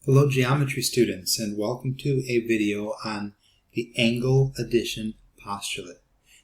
Hello geometry students, and welcome to a video on the angle addition postulate.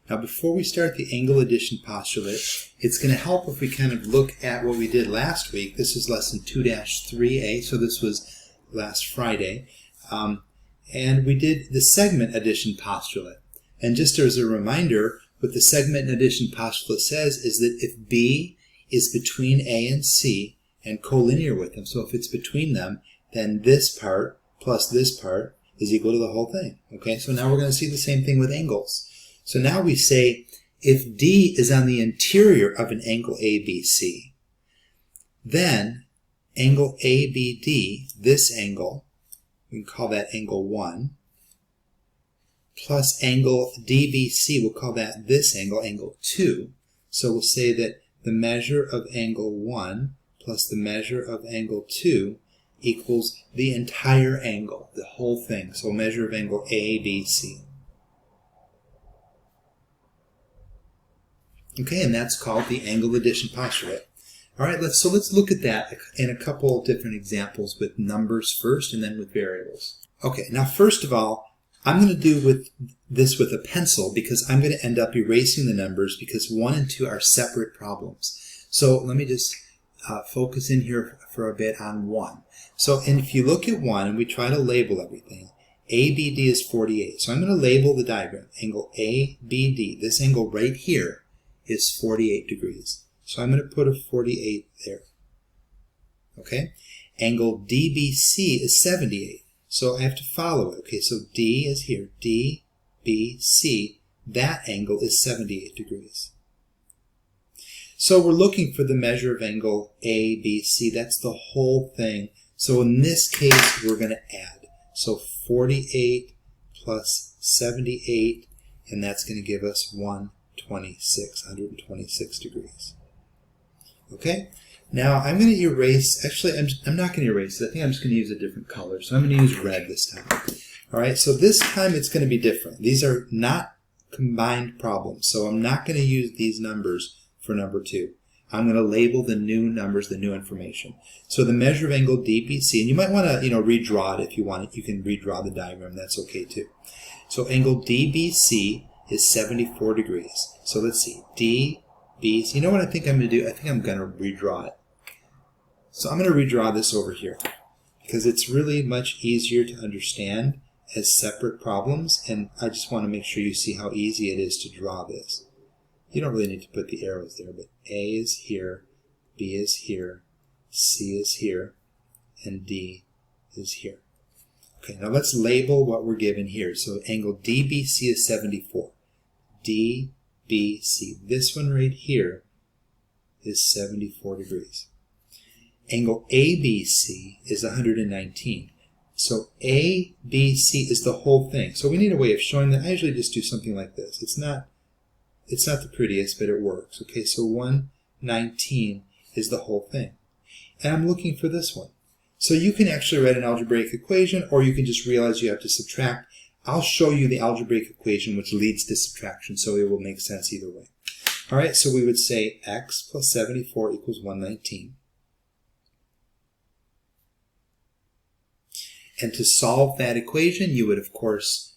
Now before we start the angle addition postulate, it's going to help if we kind of look at what we did last week. This is lesson 2-3a, so this was last Friday. And we did the segment addition postulate. And just as a reminder, what the segment addition postulate says is that if B is between A and C and collinear with them, so if it's between them, then this part plus this part is equal to the whole thing. Okay, so now we're going to see the same thing with angles. So now we say if D is on the interior of an angle ABC, then angle ABD, this angle, we can call that angle 1, plus angle DBC, we'll call that this angle, angle 2. So we'll say that the measure of angle 1 plus the measure of angle 2 equals the entire angle, the whole thing. So measure of angle ABC. Okay, and that's called the angle addition postulate. All right, let's look at that in a couple of different examples with numbers first and then with variables. Okay, now first of all, I'm going to do this with a pencil because I'm going to end up erasing the numbers because 1 and 2 are separate problems. So let me just focus in here for a bit on 1. So, and if you look at 1 and we try to label everything, ABD is 48. So I'm going to label the diagram. Angle ABD, this angle right here, is 48 degrees. So I'm going to put a 48 there. Okay? Angle DBC is 78. So I have to follow it. Okay, so D is here. DBC, that angle is 78 degrees. So we're looking for the measure of angle ABC. That's the whole thing. So in this case, we're going to add. So 48 plus 78, and that's going to give us 126 degrees. Okay? Now I'm going to erase, actually I'm not going to erase it. I think I'm just going to use a different color. So I'm going to use red this time. All right, so this time it's going to be different. These are not combined problems. So I'm not going to use these numbers for number 2. I'm going to label the new numbers, the new information. So the measure of angle DBC, and you might want to, redraw it if you want it. You can redraw the diagram. That's okay too. So angle DBC is 74 degrees. So let's see, DBC. You know what I think I'm going to do? I think I'm going to redraw it. So I'm going to redraw this over here because it's really much easier to understand as separate problems, and I just want to make sure you see how easy it is to draw this. You don't really need to put the arrows there, but A is here, B is here, C is here, and D is here. Okay, now let's label what we're given here. So angle DBC is 74. DBC, this one right here, is 74 degrees. Angle ABC is 119. So ABC is the whole thing. So we need a way of showing that. I usually just do something like this. It's not the prettiest, but it works. Okay, so 119 is the whole thing. And I'm looking for this one. So you can actually write an algebraic equation, or you can just realize you have to subtract. I'll show you the algebraic equation which leads to subtraction, so it will make sense either way. All right, so we would say x plus 74 equals 119. And to solve that equation, you would, of course,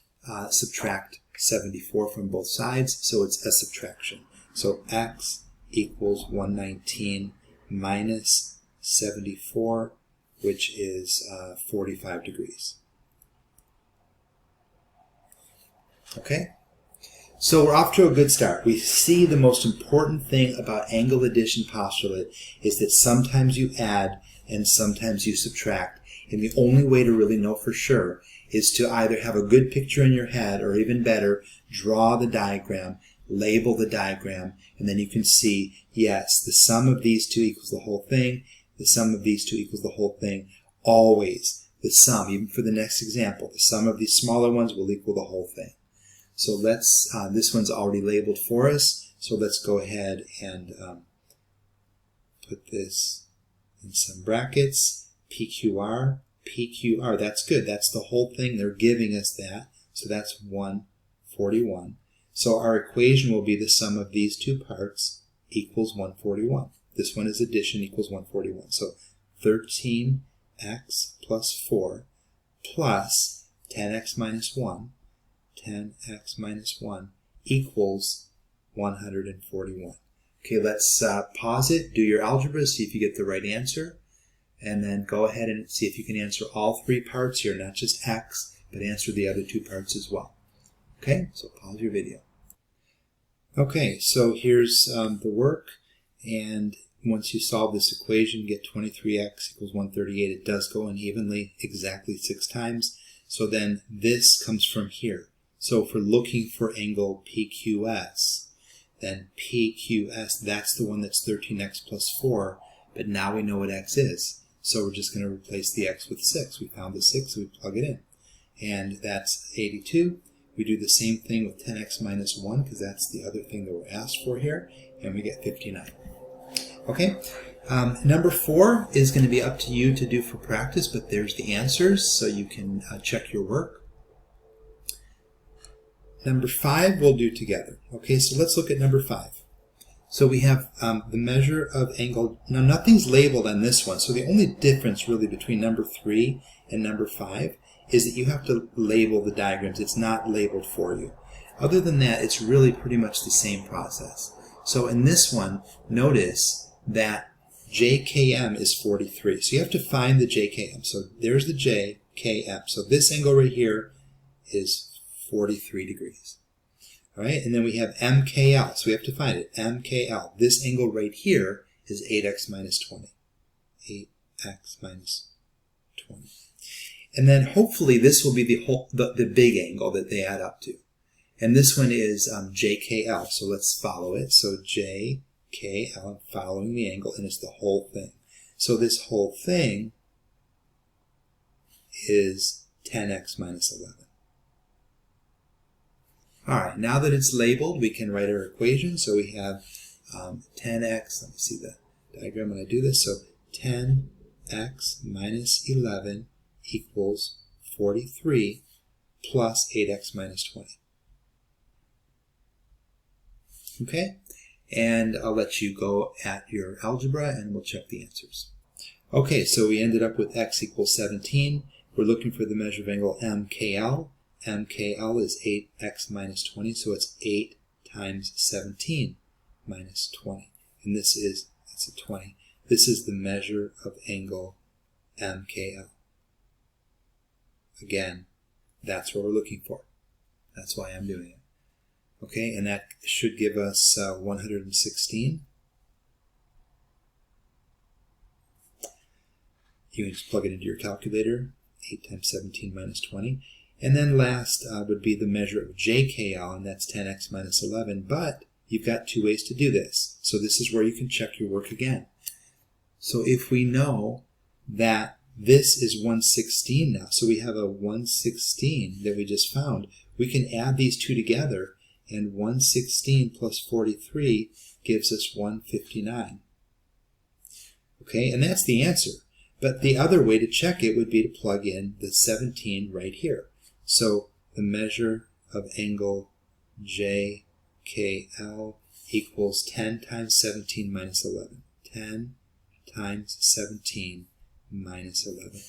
subtract 74 from both sides, so it's a subtraction. So x equals 119 minus 74, which is 45 degrees. Okay? So we're off to a good start. We see the most important thing about angle addition postulate is that sometimes you add and sometimes you subtract. And the only way to really know for sure is to either have a good picture in your head, or even better, draw the diagram, label the diagram, and then you can see, yes, the sum of these two equals the whole thing, the sum of these two equals the whole thing. Always the sum, even for the next example, the sum of these smaller ones will equal the whole thing. So let's, this one's already labeled for us, so let's go ahead and put this in some brackets. PQR, PQR, that's good. That's the whole thing. They're giving us that. So that's 141. So our equation will be the sum of these two parts equals 141. This one is addition equals 141. So 13 x plus 4 plus 10x minus 1, 10x minus 1 equals 141. Okay, let's pause it, do your algebra, see if you get the right answer, and then go ahead and see if you can answer all three parts here, not just x, but answer the other two parts as well. Okay, so pause your video. Okay, so here's the work, and once you solve this equation, get 23x equals 138. It does go in evenly, exactly 6 times. So then this comes from here. So if we're looking for angle PQS, then PQS, that's the one that's 13x plus 4, but now we know what x is. So we're just going to replace the x with 6. We found the 6, so we plug it in. And that's 82. We do the same thing with 10x minus 1, because that's the other thing that we're asked for here, and we get 59. Okay, number 4 is going to be up to you to do for practice, but there's the answers, so you can check your work. Number 5 we'll do together. Okay, so let's look at number 5. So we have the measure of angle. Now nothing's labeled on this one, so the only difference really between number 3 and number 5 is that you have to label the diagrams. It's not labeled for you. Other than that, it's really pretty much the same process. So in this one, notice that JKM is 43. So you have to find the JKM. So there's the JKM. So this angle right here is 43 degrees. All right, and then we have MKL. So we have to find it. MKL. This angle right here is 8x minus 20. 8x minus 20. And then hopefully this will be the big angle that they add up to. And this one is JKL. So let's follow it. So JKL, I'm following the angle, and it's the whole thing. So this whole thing is 10x minus 11. All right, now that it's labeled, we can write our equation. So we have 10x, let me see the diagram when I do this. So 10x minus 11 equals 43 plus 8x minus 20. Okay, and I'll let you go at your algebra and we'll check the answers. Okay, so we ended up with x equals 17. We're looking for the measure of angle MKL. MKL is 8x minus 20, so it's 8 times 17 minus 20. And this is, that's a 20. This is the measure of angle MKL. Again, that's what we're looking for. That's why I'm doing it. Okay, and that should give us 116. You can just plug it into your calculator, 8 times 17 minus 20. And then last would be the measure of JKL, and that's 10x minus 11. But you've got 2 ways to do this. So this is where you can check your work again. So if we know that this is 116 now, so we have a 116 that we just found, we can add these two together, and 116 plus 43 gives us 159. Okay, and that's the answer. But the other way to check it would be to plug in the 17 right here. So the measure of angle JKL equals 10 times 17 minus 11. 10 times 17 minus 11.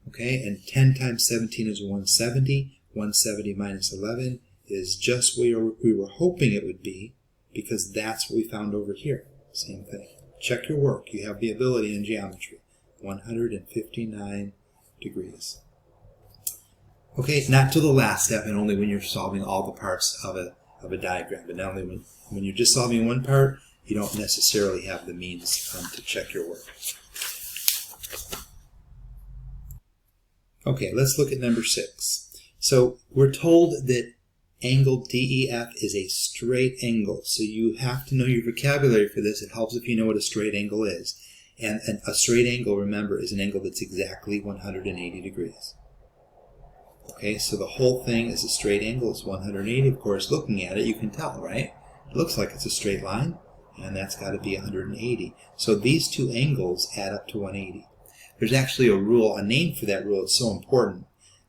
Okay, and 10 times 17 is 170. 170 minus 11 is just where we were hoping it would be, because that's what we found over here. Same thing. Check your work. You have the ability in geometry. 159 degrees. Okay, not to the last step, and only when you're solving all the parts of a diagram. But not only when you're just solving one part, you don't necessarily have the means to check your work. Okay, let's look at number 6. So we're told that angle DEF is a straight angle. So you have to know your vocabulary for this. It helps if you know what a straight angle is. And a straight angle, remember, is an angle that's exactly 180 degrees. Okay, so the whole thing is a straight angle. It's 180. Of course, looking at it, you can tell, right? It looks like it's a straight line, and that's got to be 180. So these two angles add up to 180. There's actually a rule, a name for that rule. It's so important,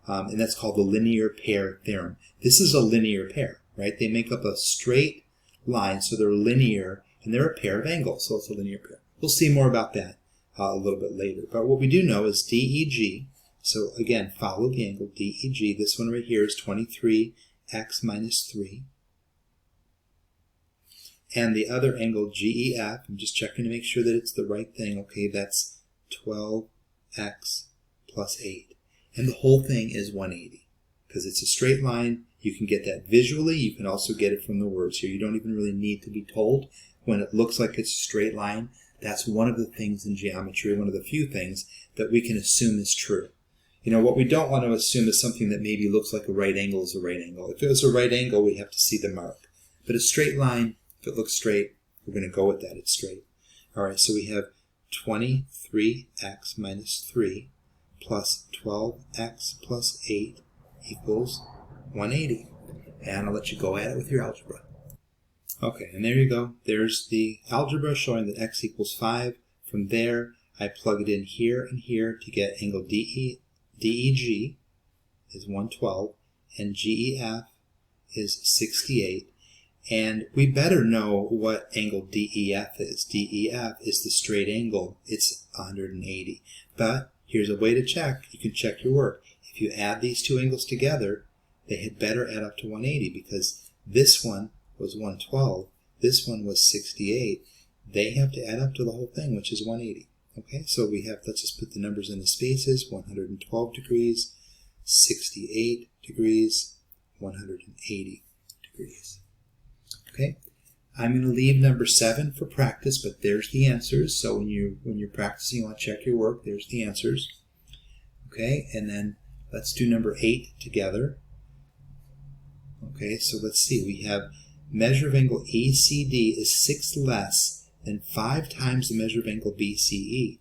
and that's called the linear pair theorem. This is a linear pair, right? They make up a straight line, so they're linear, and they're a pair of angles, so it's a linear pair. We'll see more about that a little bit later. But what we do know is DEG, so again, follow the angle DEG. This one right here is 23x minus 3. And the other angle GEF, I'm just checking to make sure that it's the right thing. Okay, that's 12x plus 8. And the whole thing is 180. Because it's a straight line, you can get that visually. You can also get it from the words here. You don't even really need to be told when it looks like it's a straight line. That's one of the things in geometry, one of the few things that we can assume is true. You know, what we don't want to assume is something that maybe looks like a right angle is a right angle. If it was a right angle, we have to see the mark. But a straight line, if it looks straight, we're going to go with that. It's straight. All right, so we have 23x minus 3 plus 12x plus 8 equals 180. And I'll let you go at it with your algebra. Okay, and there you go. There's the algebra showing that x equals 5. From there, I plug it in here and here to get angle DEG is 112, and GEF is 68. And we better know what angle DEF is. DEF is the straight angle. It's 180. But here's a way to check. You can check your work. If you add these two angles together, they had better add up to 180 because this one was 112. This one was 68. They have to add up to the whole thing, which is 180. Okay, so we have, let's just put the numbers in the spaces, 112 degrees, 68 degrees, 180 degrees. Okay, I'm going to leave number 7 for practice, but there's the answers. So when you're practicing, you want to check your work. There's the answers. Okay, and then let's do number 8 together. Okay, so let's see. We have measure of angle ACD is 6 less than 5 times the measure of angle BCE.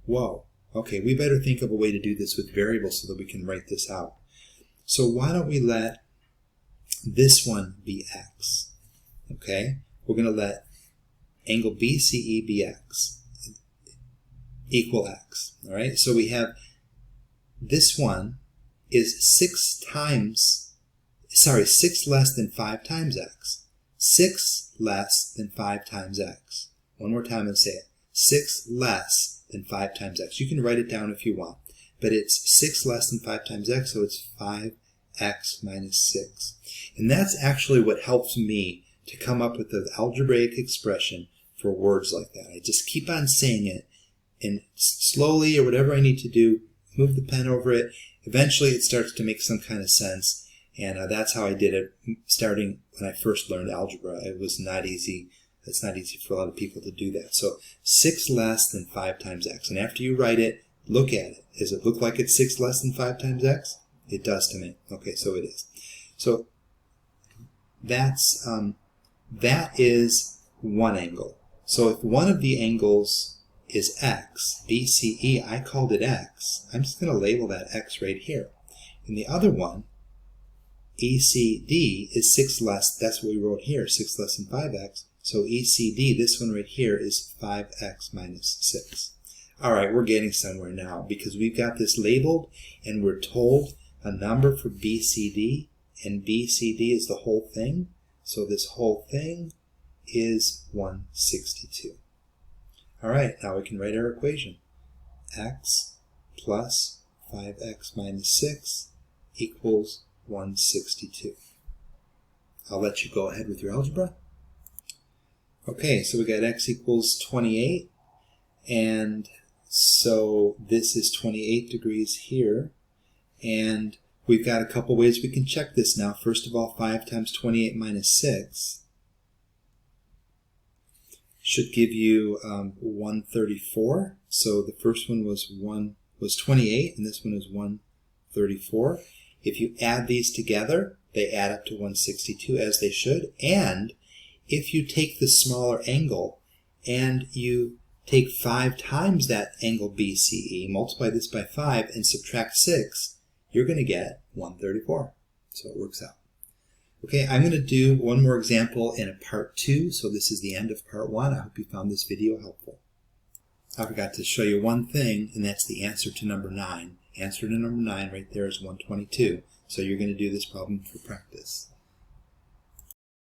Whoa. Okay, we better think of a way to do this with variables so that we can write this out. So why don't we let this one be x? Okay, we're going to let angle BCE be x, equal x. All right, so we have this one is 6 less than 5 times x. 6 less than 5 times x. One more time and say it. 6 less than 5 times x. You can write it down if you want, but it's 6 less than 5 times x, so it's 5x minus 6. And that's actually what helps me to come up with the algebraic expression for words like that. I just keep on saying it, and slowly, or whatever I need to do, move the pen over it. Eventually it starts to make some kind of sense, and that's how I did it starting when I first learned algebra. It was not easy. It's not easy for a lot of people to do that. So 6 less than 5 times x. And after you write it, look at it. Does it look like it's 6 less than 5 times x? It does to me. Okay, so it is. So that is one angle. So if one of the angles is x, BCE, I called it x. I'm just going to label that x right here. And the other one, ECD, is 6 less, that's what we wrote here, 6 less than 5x. So ECD, this one right here, is 5x minus 6. All right, we're getting somewhere now because we've got this labeled and we're told a number for BCD, and BCD is the whole thing. So this whole thing is 162. All right, now we can write our equation. X plus 5x minus 6 equals 162. I'll let you go ahead with your algebra. Okay, so we got x equals 28, and so this is 28 degrees here, and we've got a couple ways we can check this now. First of all, 5 times 28 minus 6 should give you 134. So the first one was 28, and this one is 134. If you add these together, they add up to 162, as they should. And if you take the smaller angle and you take 5 times that angle BCE, multiply this by 5, and subtract 6, you're going to get 134. So it works out. Okay, I'm going to do one more example in a part 2. So this is the end of part 1. I hope you found this video helpful. I forgot to show you one thing, and that's the answer to number 9. Answer to number 9 right there is 122. So you're going to do this problem for practice.